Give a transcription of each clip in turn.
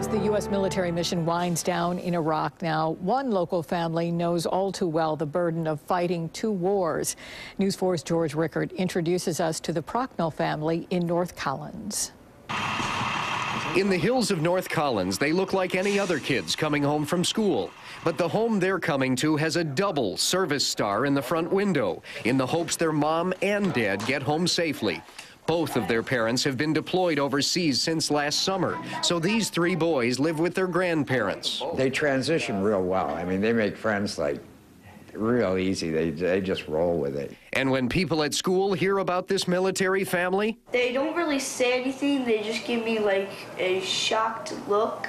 As the U.S. military mission winds down in Iraq now, one local family knows all too well the burden of fighting two wars. News 4's George Rickard introduces us to the Procknell family in North Collins. In the hills of North Collins, they look like any other kids coming home from school. But the home they're coming to has a double service star in the front window, in the hopes their mom and dad get home safely. Both of their parents have been deployed overseas since last summer, so these three boys live with their grandparents. They transition real well. I mean, they make friends like real easy. They just roll with it. And when people at school hear about this military family, they don't really say anything. They just give me like a shocked look.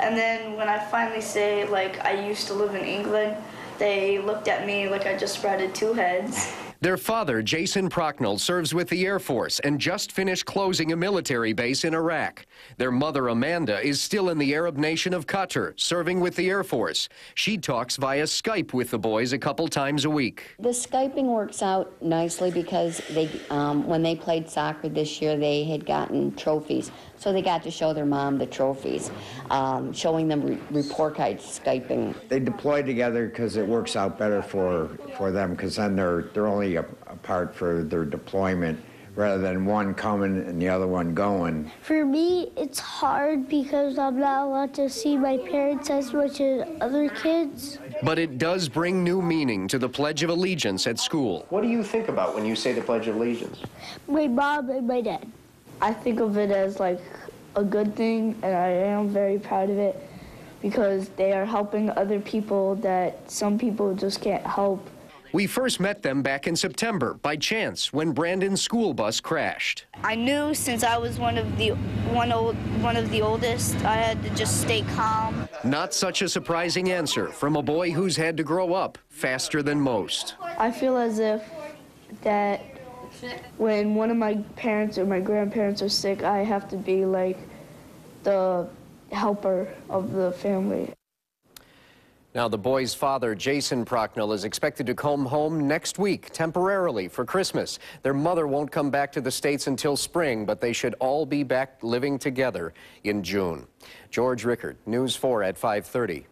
And then when I finally say like I used to live in England, they looked at me like I just sprouted two heads. Their father, Jason Procknell, serves with the Air Force and just finished closing a military base in Iraq. Their mother, Amanda, is still in the Arab nation of Qatar, serving with the Air Force. She talks via Skype with the boys a couple times a week. The Skyping works out nicely because they, when they played soccer this year, they had gotten trophies. So they got to show their mom the trophies, showing them report cards, Skyping. They deploy together because it works out better for them, because then they're only apart for their deployment rather than one coming and the other one going. For me, it's hard because I'm not allowed to see my parents as much as other kids. But it does bring new meaning to the Pledge of Allegiance at school. What do you think about when you say the Pledge of Allegiance? My mom and my dad. I think of it as like a good thing, and I am very proud of it because they are helping other people that some people just can't help. We first met them back in September by chance when Brandon's school bus crashed. I knew since I was one of the oldest, I had to just stay calm. Not such a surprising answer from a boy who's had to grow up faster than most. I feel as if that when one of my parents or my grandparents are sick, I have to be like the helper of the family. Now, the boy's father, Jason Procknell, is expected to come home next week, temporarily, for Christmas. Their mother won't come back to the States until spring, but they should all be back living together in June. George Rickard, News 4 at 5:30.